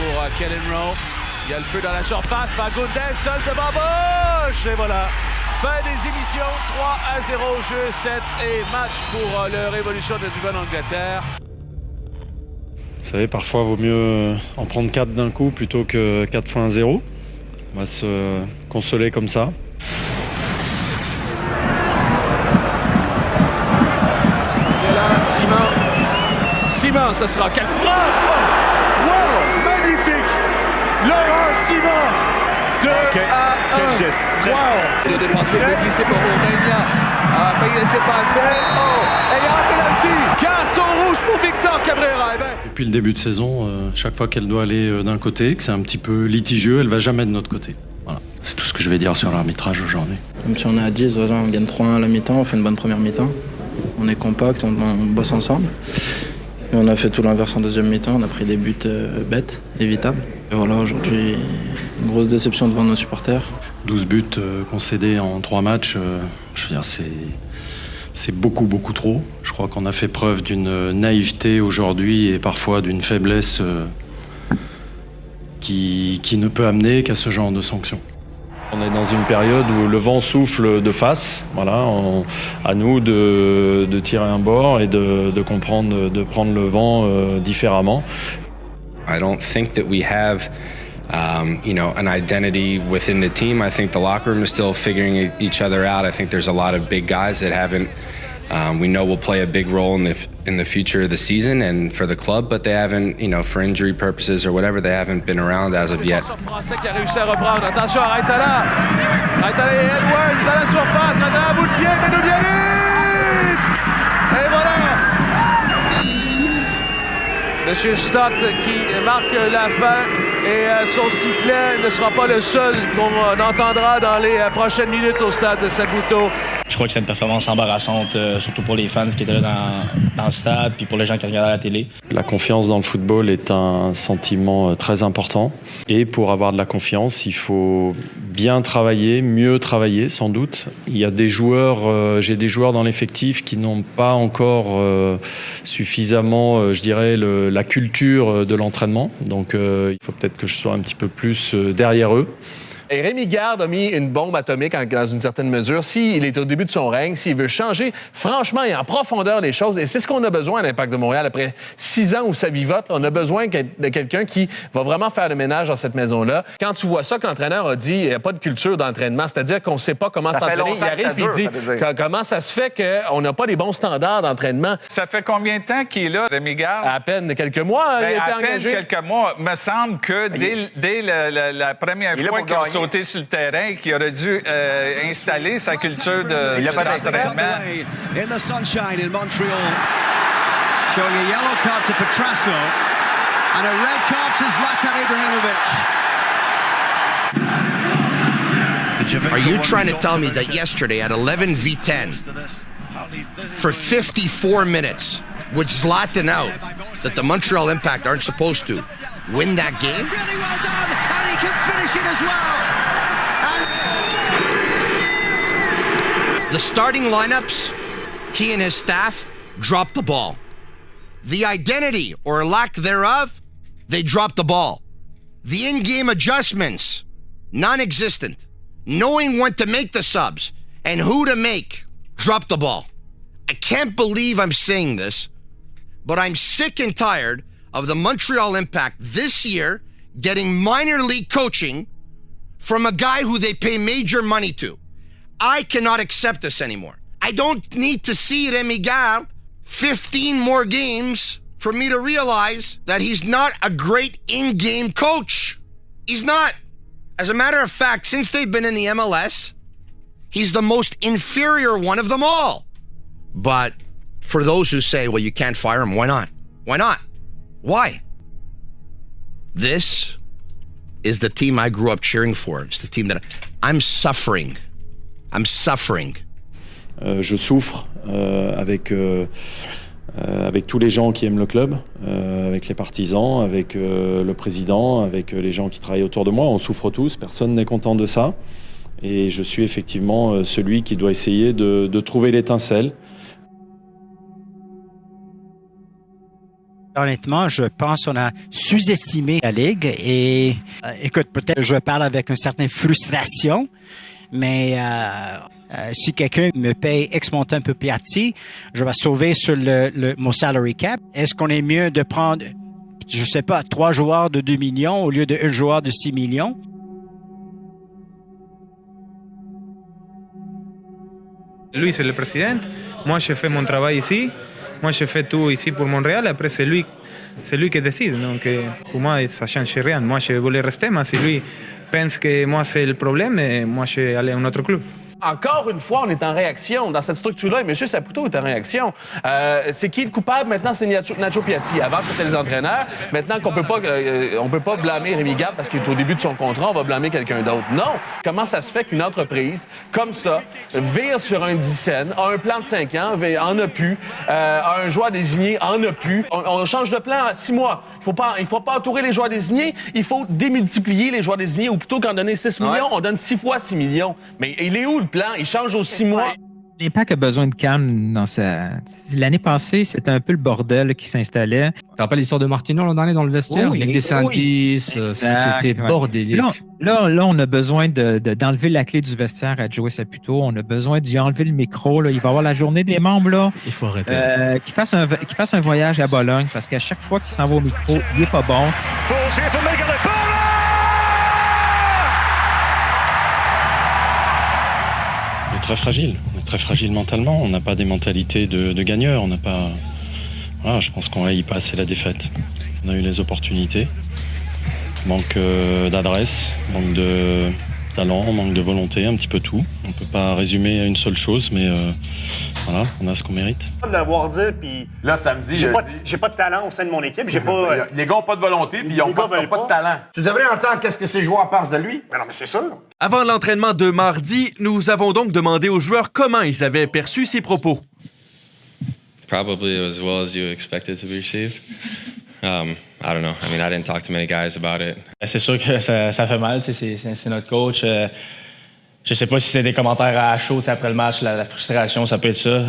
pour Kellen Rowe. Il y a le feu dans la surface. Fagundes seul devant Bush. Et voilà. Fin des émissions. 3-0. Jeu 7 et match pour le Révolution de Nouvelle-Angleterre. Vous savez, parfois, il vaut mieux en prendre 4 d'un coup plutôt que 4 fois 1-0. On va se consoler comme ça. Et là, Simon, ça sera quelle frappe! Oh! Wow! Magnifique! Laurent Simon! 2-1. Quel geste! Wow! Le défenseur peut glisser pour Aurélien. A failli laisser passer. Oh! Et il y a un penalty! Carton rouge pour Victor Cabrera. Eh ben... Depuis le début de saison, chaque fois qu'elle doit aller d'un côté, que c'est un petit peu litigieux, elle va jamais de notre côté. Voilà. C'est tout ce que je vais dire sur l'arbitrage aujourd'hui. Même si on est à 10, on gagne 3-1 à la mi-temps, on fait une bonne première mi-temps. On est compact, on bosse ensemble. Et on a fait tout l'inverse en deuxième mi-temps, on a pris des buts bêtes, évitables. Et voilà, aujourd'hui, une grosse déception devant nos supporters. 12 buts concédés en 3 matchs, je veux dire, c'est beaucoup trop. Je crois qu'on a fait preuve d'une naïveté aujourd'hui et parfois d'une faiblesse qui ne peut amener qu'à ce genre de sanctions. On est dans une période où le vent souffle de face. Voilà, à nous de tirer un bord et de comprendre, de prendre le vent différemment. I don't think that we have an identity within the team. I think the locker room is still figuring each other out. I think there's a lot of big guys that haven't, we know will play a big role in the future of the season and for the club, but they haven't, for injury purposes or whatever, they haven't been around as of yet. Français qui a réussi à reprendre. Attention, Raitala et Edwards dans la surface. Raitala à bout de pied, Medoulianin! Et voilà! Monsieur Stott qui marque la fin et son sifflet ne sera pas le seul qu'on entendra dans les prochaines minutes au stade de Saputo. Je crois que c'est une performance embarrassante, surtout pour les fans qui étaient là dans le stade puis pour les gens qui regardaient la télé. La confiance dans le football est un sentiment très important. Et pour avoir de la confiance, il faut bien travailler, mieux travailler sans doute. Il y a des joueurs, j'ai des joueurs dans l'effectif qui n'ont pas encore suffisamment, je dirais, la culture de l'entraînement. Donc il faut peut-être que je sois un petit peu plus derrière eux. Et Rémi Garde a mis une bombe atomique dans une certaine mesure. S'il est au début de son règne, s'il veut changer franchement et en profondeur les choses, et c'est ce qu'on a besoin à l'Impact de Montréal après 6 ans où ça vivote, on a besoin de quelqu'un qui va vraiment faire le ménage dans cette maison-là. Quand tu vois ça, que l'entraîneur a dit il n'y a pas de culture d'entraînement, c'est-à-dire qu'on ne sait pas comment s'entraîner, il arrive et il dit comment ça se fait qu'on n'a pas les bons standards d'entraînement. Ça fait combien de temps qu'il est là, Rémi Garde? À peine quelques mois, il a été engagé. À peine quelques mois. Il me semble que dès la première fois qu'il a sauté sur le terrain, qu'il aurait dû installer sa culture de l'entraînement. In the sunshine in Montreal, showing a yellow card to Petrasso and a red card to Zlatan Ibrahimovic. Are you trying to tell me that yesterday at 11v10, for 54 minutes, with Zlatan out, that the Montreal Impact aren't supposed to win that game? Really well done, and he can finish it as well. The starting lineups, he and his staff dropped the ball. The identity, or lack thereof, they dropped the ball. The in-game adjustments, non-existent. Knowing when to make the subs and who to make, dropped the ball. I can't believe I'm saying this, but I'm sick and tired of the Montreal Impact this year getting minor league coaching from a guy who they pay major money to. I cannot accept this anymore. I don't need to see Rémi Garde 15 more games for me to realize that he's not a great in-game coach. He's not. As a matter of fact, since they've been in the MLS, he's the most inferior one of them all. But for those who say, well, you can't fire him, why not? Why not? Why? This is the team I grew up cheering for. It's the team that I'm suffering. I'm suffering. Je souffre avec tous les gens qui aiment le club, avec les partisans, avec le président, avec les gens qui travaillent autour de moi. On souffre tous, personne n'est content de ça. Et je suis effectivement celui qui doit essayer de trouver l'étincelle. Honnêtement, je pense qu'on a sous-estimé la Ligue et écoute, peut-être je parle avec une certaine frustration, mais si quelqu'un me paye X montant un peu plus petit, je vais sauver sur mon salary cap. Est-ce qu'on est mieux de prendre, je sais pas, 3 joueurs de 2 millions au lieu d'un joueur de 6 millions? Lui, c'est le président. Moi, je fais mon travail ici. Moi, je fais tout ici pour Montréal. Après, c'est lui qui décide. Donc, pour moi, ça ne change rien. Moi, je voulais rester, mais si lui pense que moi, c'est le problème, moi, je vais aller à un autre club. Encore une fois, on est en réaction. Dans cette structure-là, et M. Saputo est en réaction. C'est qui le coupable? Maintenant, c'est Nacho Piatti. Avant, c'était les entraîneurs. Maintenant qu'on peut pas blâmer Rémi Garde parce qu'il est au début de son contrat, on va blâmer quelqu'un d'autre. Non! Comment ça se fait qu'une entreprise comme ça vire sur un 10 cents, a un plan de 5 ans, en a plus, a un joueur désigné, en a plus. On change de plan à 6 mois. Il faut pas entourer les joueurs désignés, il faut démultiplier les joueurs désignés, ou plutôt qu'en donner 6 millions, on donne 6 fois 6 millions. Mais il est où le plan? Il change aux 6 mois. L'Impact a besoin de calme dans sa... L'année passée, c'était un peu le bordel qui s'installait. Tu te rappelles l'histoire de Martino l'an dernier dans le vestiaire? Nick DeSantis, c'était bordélique. Là, on a besoin d'enlever la clé du vestiaire à Joey Saputo. On a besoin d'y enlever le micro. Là. Il va y avoir la journée des membres. Là. Il faut arrêter. Qu'il fasse un voyage à Bologne, parce qu'à chaque fois qu'il s'en va au micro, il n'est pas bon. On est très fragile mentalement. On n'a pas des mentalités de gagneurs. On n'a pas. Voilà, je pense qu'on n'aille pas assez la défaite. On a eu les opportunités. Manque d'adresse, manque de talent, manque de volonté, un petit peu tout. On ne peut pas résumer à une seule chose, mais voilà, on a ce qu'on mérite. De l'avoir dit, puis là, samedi, j'ai pas de talent au sein de mon équipe. Les gars n'ont pas de volonté, puis ils n'ont pas de talent. Tu devrais entendre qu'est-ce que ces joueurs pensent de lui. Mais non, mais c'est sûr. Avant l'entraînement de mardi, nous avons donc demandé aux joueurs comment ils avaient perçu ses propos. Probably as well as you expected to be received. I don't know. I mean, I didn't talk to many guys about it. C'est sûr que ça fait mal. C'est notre coach. Je sais pas si c'était des commentaires à chaud après le match, la frustration, ça peut être ça.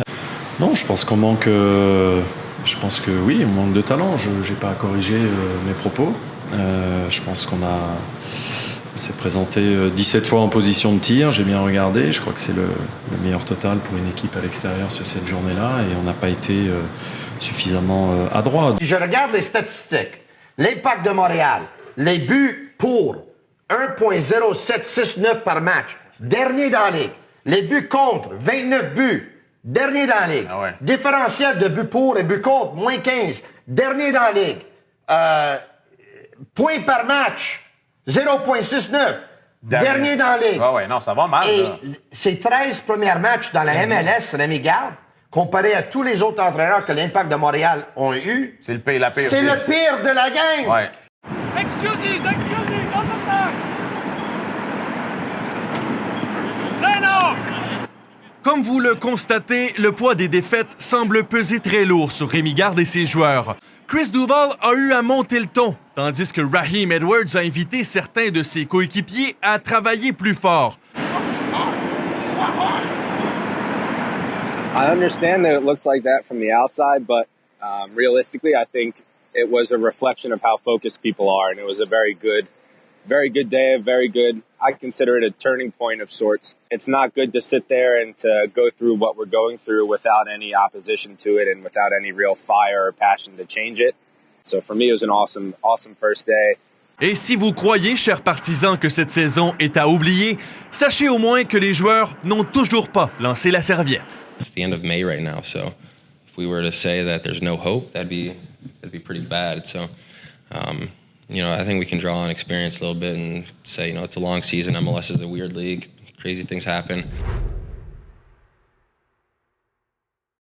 Non, je pense qu'on manque. Je pense que oui, on manque de talent. Je n'ai pas à corriger mes propos. Je pense qu'on s'est présenté 17 fois en position de tir. J'ai bien regardé. Je crois que c'est le meilleur total pour une équipe à l'extérieur sur cette journée-là. Et on n'a pas été suffisamment adroit. Je regarde les statistiques. L'Impact de Montréal, les buts pour 1,0769 par match. Dernier dans la Ligue. Les buts contre, 29 buts. Dernier dans la Ligue. Ah ouais. Différentiel de buts pour et buts contre, moins 15. Dernier dans la Ligue. Points par match, 0,69. Dernier dans la Ligue. Ah ouais, non, ça va mal. Et là. ces 13 premiers matchs dans la MLS, Rémi Garde, comparé à tous les autres entraîneurs que l'Impact de Montréal ont eu, c'est le pire de la gang. Ouais. Excuses, Comme vous le constatez, le poids des défaites semble peser très lourd sur Rémi Garde et ses joueurs. Chris Duval a eu à monter le ton, tandis que Raheem Edwards a invité certains de ses coéquipiers à travailler plus fort. I understand that it looks like that from the outside, but realistically, I think it was a reflection of how focused people are, and it was a very good day, I consider it a turning point of sorts. It's not good to sit there and to go through what we're going through without any opposition to it and without any real fire or passion to change it. So for me, it was an awesome first day. Et si vous croyez, chers partisans, que cette saison est à oublier, sachez au moins que les joueurs n'ont toujours pas lancé la serviette. It's the end of May right now, so if we were to say that there's no hope, that'd be pretty bad. So, I think we can draw on experience a little bit and say, it's a long season. MLS is a weird league. Crazy things happen.